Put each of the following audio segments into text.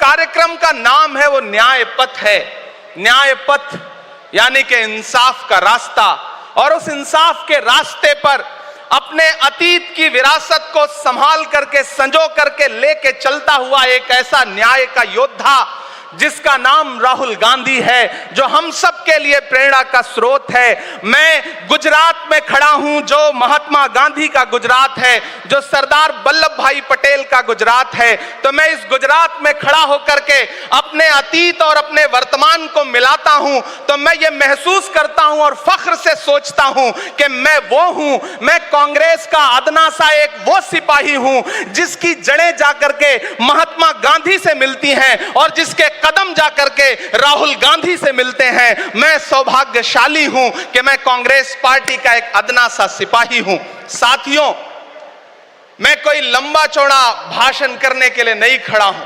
कार्यक्रम का नाम है वो न्याय पथ है। न्याय पथ यानी कि इंसाफ का रास्ता, और उस इंसाफ के रास्ते पर अपने अतीत की विरासत को संभाल करके, संजो करके लेके चलता हुआ एक ऐसा न्याय का योद्धा जिसका नाम राहुल गांधी है, जो हम सब के लिए प्रेरणा का स्रोत है। मैं गुजरात में खड़ा हूं, जो महात्मा गांधी का गुजरात है, जो सरदार वल्लभ भाई पटेल का गुजरात है। तो मैं इस गुजरात में खड़ा होकर के अपने अतीत और अपने वर्तमान को मिलाता हूं, तो मैं ये महसूस करता हूं और फख्र से सोचता हूं कि मैं वो हूं, मैं कांग्रेस का अदना सा एक वो सिपाही हूं जिसकी जड़ें जाकर के महात्मा गांधी से मिलती हैं और जिसके कदम जाकर के राहुल गांधी से मिलते हैं। मैं सौभाग्यशाली हूं कि मैं कांग्रेस पार्टी का एक अदना सा सिपाही हूं। साथियों, मैं कोई लंबा चौड़ा भाषण करने के लिए नहीं खड़ा हूं,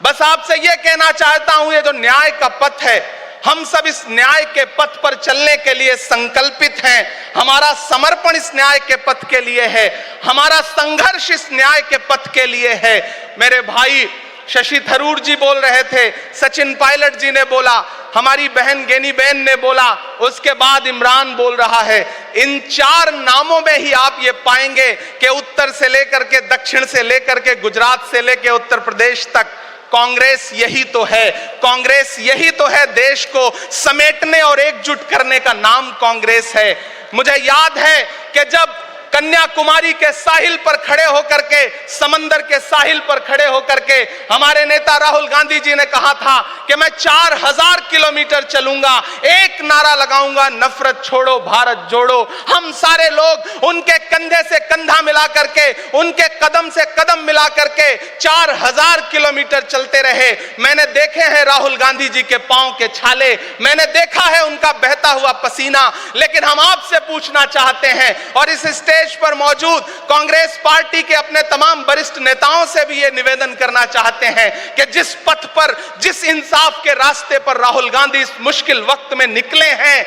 बस आपसे यह कहना चाहता हूं, ये जो न्याय का पथ है, हम सब इस न्याय के पथ पर चलने के लिए संकल्पित हैं। हमारा समर्पण इस न्याय के पथ के लिए है, हमारा संघर्ष इस न्याय के पथ के लिए है। मेरे भाई शशि थरूर जी बोल रहे थे, सचिन पायलट जी ने बोला, हमारी बहन गेनी बहन ने बोला, उसके बाद इमरान बोल रहा है। इन चार नामों में ही आप ये पाएंगे कि उत्तर से लेकर के, दक्षिण से लेकर के, गुजरात से लेकर उत्तर प्रदेश तक कांग्रेस यही तो है। कांग्रेस यही तो है, देश को समेटने और एकजुट करने का नाम कांग्रेस है। मुझे याद है कि जब कन्याकुमारी के साहिल पर खड़े होकर के, समंदर के साहिल पर खड़े होकर के हमारे नेता राहुल गांधी जी ने कहा था कि मैं 4000 किलोमीटर चलूंगा, एक नारा लगाऊंगा, नफरत छोड़ो भारत जोड़ो। हम सारे लोग उनके कंधे से कंधा मिला करके, उनके कदम से कदम मिला करके 4000 किलोमीटर चलते रहे। मैंने देखे हैं राहुल गांधी जी के पांव के छाले, मैंने देखा है उनका बहता हुआ पसीना। लेकिन हम आपसे पूछना चाहते हैं और इस स्टेज पर मौजूद कांग्रेस पार्टी के अपने तमाम वरिष्ठ नेताओं से भी यह निवेदन करना चाहते हैं कि जिस पथ पर, जिस इंसाफ के रास्ते पर राहुल गांधी इस मुश्किल वक्त में निकले हैं,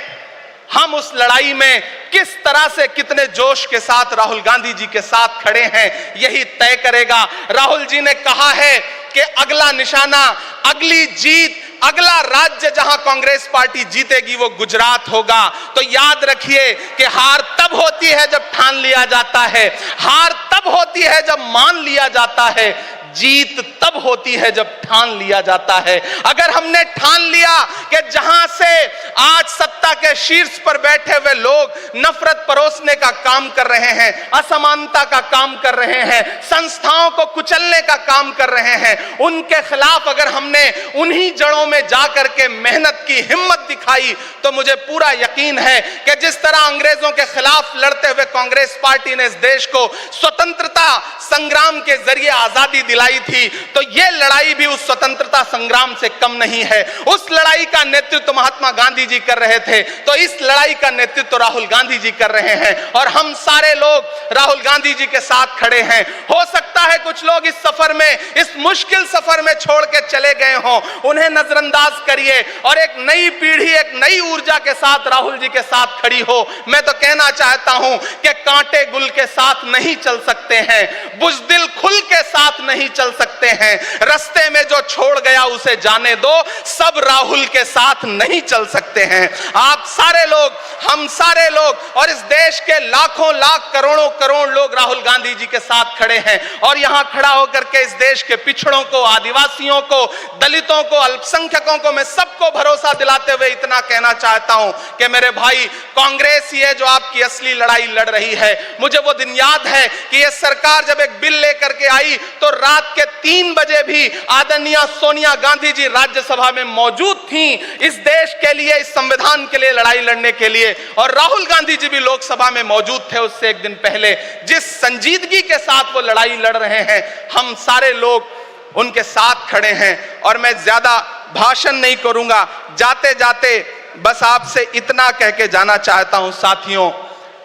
हम उस लड़ाई में किस तरह से, कितने जोश के साथ राहुल गांधी जी के साथ खड़े हैं, यही तय करेगा। राहुल जी ने कहा है कि अगला निशाना, अगली जीत, अगला राज्य जहां कांग्रेस पार्टी जीतेगी वो गुजरात होगा। तो याद रखिए कि हार तब होती है जब ठान लिया जाता है, हार तब होती है जब मान लिया जाता है, जीत तब होती है जब ठान लिया जाता है। अगर हमने ठान लिया कि जहां से आज सत्ता के शीर्ष पर बैठे हुए लोग नफरत परोसने का काम कर रहे हैं, असमानता का काम कर रहे हैं, संस्थाओं को कुचलने का काम कर रहे हैं, उनके खिलाफ अगर हमने उन्हीं जड़ों में जाकर के मेहनत की, हिम्मत दिखाई, तो मुझे पूरा यकीन है कि जिस तरह अंग्रेजों के खिलाफ लड़ते हुए कांग्रेस पार्टी ने इस देश को स्वतंत्रता संग्राम के जरिए आजादी दिलाई थी, तो यह लड़ाई भी उस स्वतंत्रता संग्राम से कम नहीं है। उस लड़ाई का नेतृत्व महात्मा गांधी जी कर रहे थे, तो इस लड़ाई का नेतृत्व राहुल गांधी जी कर रहे हैं और हम सारे लोग राहुल गांधी जी के साथ खड़े हैं। हो सकता है कुछ लोग इस सफर में, इस मुश्किल सफर में छोड़ के चले गए हों, उन्हें नजरअंदाज करिए और एक नई पीढ़ी, एक नई ऊर्जा के साथ राहुल जी के साथ खड़ी हो। मैं तो कहना चाहता हूं कि कांटे गुल के साथ नहीं चल सकते हैं, बुज़दिल खुल के साथ नहीं चल सकते हैं, रास्ते में जो छोड़ गया उसे जाने दो, सब राहुल के साथ नहीं चल सकते हैं। आप सारे लोग, हम सारे लोग और इस देश के लाखों लाख, करोड़ों करोड़ लोग राहुल गांधी जी के साथ खड़े हैं और यहां खड़ा होकर के इस देश के पिछड़ों को, आदिवासियों को, दलितों को, अल्पसंख्यकों को मैं सबको भरोसा दिलाते हुए इतना कहना चाहता हूं कि मेरे भाई, कांग्रेस ही है जो आपकी असली लड़ाई लड़ रही है। मुझे वो दिन याद है कि यह सरकार जब एक बिल लेकर के आई तो रात के 3 बजे भी आदरणीय सोनिया गांधी जी राज्यसभा में मौजूद थी इस देश के लिए, इस संविधान के लिए लड़ाई लड़ने के लिए, और राहुल गांधी जी भी लोकसभा में मौजूद थे उससे एक दिन पहले। जिस संजीदगी के साथ वो लड़ाई लड़ रहे हैं, हम सारे लोग उनके साथ खड़े हैं। और मैं ज्यादा भाषण नहीं करूंगा, जाते जाते बस आपसे इतना कह के जाना चाहता हूं साथियों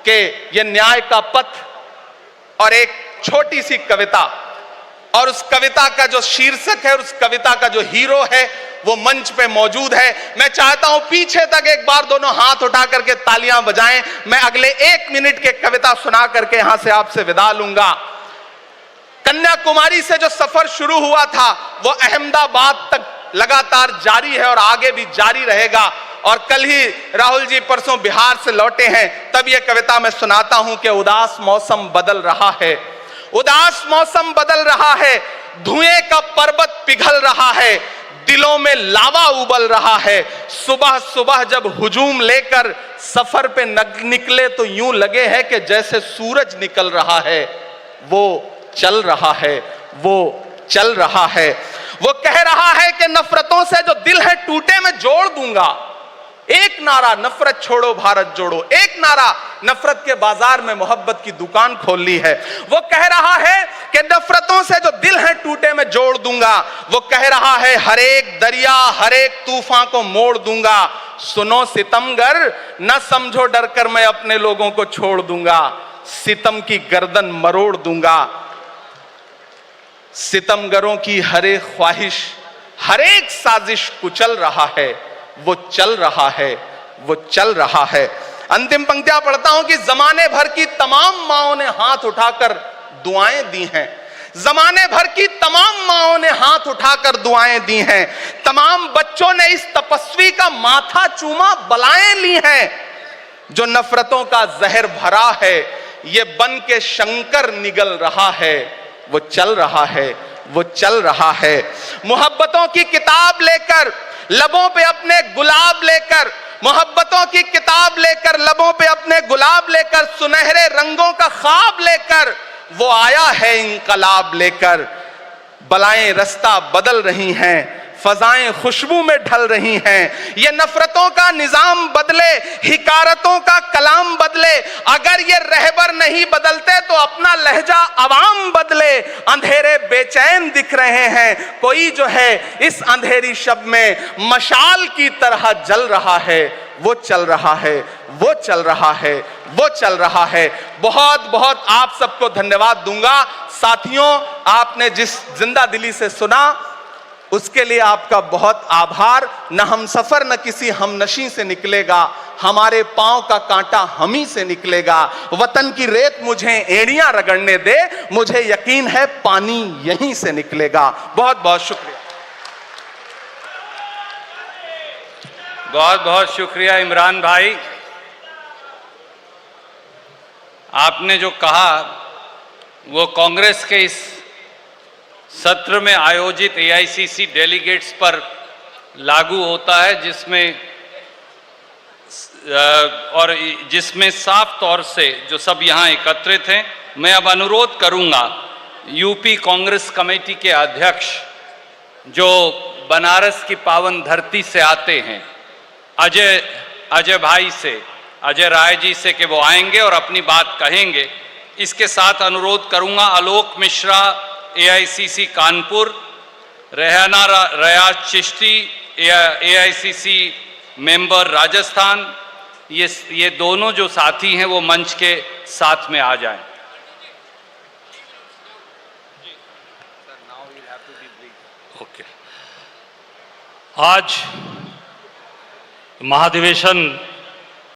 कि यह न्याय का पथ और एक छोटी सी कविता, और उस कविता का जो शीर्षक है, उस कविता का जो हीरो है वो मंच पे मौजूद है। मैं चाहता हूं पीछे तक एक बार दोनों हाथ उठा करके तालियां बजाएं। मैं अगले 1 मिनट के कविता सुना करके यहां से आपसे विदा लूंगा। कन्याकुमारी से जो सफर शुरू हुआ था वो अहमदाबाद तक लगातार जारी है और आगे भी जारी रहेगा। और कल ही राहुल जी परसों बिहार से लौटे हैं, तब ये कविता मैं सुनाता हूं कि उदास मौसम बदल रहा है, उदास मौसम बदल रहा है, धुएं का पर्वत पिघल रहा है, दिलों में लावा उबल रहा है। सुबह सुबह जब हुजूम लेकर सफर पे निकले तो यूं लगे है कि जैसे सूरज निकल रहा है। वो चल रहा है, वो चल रहा है। वो कह रहा है कि नफरतों से जो दिल है टूटे मैं जोड़ दूंगा। एक नारा नफरत छोड़ो भारत जोड़ो, एक नारा नफरत के बाजार में मोहब्बत की दुकान खोल ली है। वो कह रहा है कि नफरतों से जो दिल है टूटे मैं जोड़ दूंगा। वो कह रहा है हर एक दरिया हर एक तूफान को मोड़ दूंगा। सुनो सितमगर न समझो डर कर मैं अपने लोगों को छोड़ दूंगा, सितम की गर्दन मरोड़ दूंगा। सितमगरों की हर एक ख्वाहिश हर एक साजिश कुचल रहा है, वो चल रहा है, वो चल रहा है। अंतिम पंक्तियां पढ़ता हूं कि जमाने भर की तमाम माओं ने हाथ उठाकर दुआएं दी हैं, जमाने भर की तमाम माओं ने हाथ उठाकर दुआएं दी हैं, तमाम बच्चों ने इस तपस्वी का माथा चूमा बलाएं ली हैं। जो नफरतों का जहर भरा है ये बन के शंकर निगल रहा है, वो चल रहा है, वो चल रहा है। मोहब्बतों की किताब लेकर लबों पे अपने गुलाब लेकर, मोहब्बतों की किताब लेकर लबों पे अपने गुलाब लेकर, सुनहरे रंगों का ख्वाब लेकर वो आया है इंकलाब लेकर। बलाएं रास्ता बदल रही हैं, फजाएं खुशबू में ढल रही हैं। ये नफरतों का निजाम बदले, हिकारतों का कलाम बदले। अगर ये रहबर नहीं बदलते तो अपना लहजा अवाम बदले। अंधेरे बेचैन दिख रहे हैं, कोई जो है इस अंधेरी शब में मशाल की तरह जल रहा है। वो चल रहा है, वो चल रहा है, वो चल रहा है। बहुत बहुत आप सबको धन्यवाद दूंगा। साथियों, आपने जिस जिंदा दिली से सुना उसके लिए आपका बहुत आभार। न हम सफर न किसी हमनशी से निकलेगा, हमारे पांव का कांटा हम ही से निकलेगा। वतन की रेत मुझे एड़ियां रगड़ने दे, मुझे यकीन है पानी यहीं से निकलेगा। बहुत बहुत शुक्रिया। बहुत बहुत शुक्रिया इमरान भाई। आपने जो कहा वो कांग्रेस के इस सत्र में आयोजित एआईसीसी डेलीगेट्स पर लागू होता है, जिसमें साफ तौर से जो सब यहाँ एकत्रित हैं, मैं अब अनुरोध करूँगा यूपी कांग्रेस कमेटी के अध्यक्ष जो बनारस की पावन धरती से आते हैं, अजय भाई से, अजय राय जी से, कि वो आएंगे और अपनी बात कहेंगे। इसके साथ अनुरोध करूँगा आलोक मिश्रा एआईसीसी कानपुर, रेहाना रियाज चिश्ती एआईसीसी मेंबर राजस्थान, ये दोनों जो साथी हैं वो मंच के साथ में आ जाएं। ओके। आज महाधिवेशन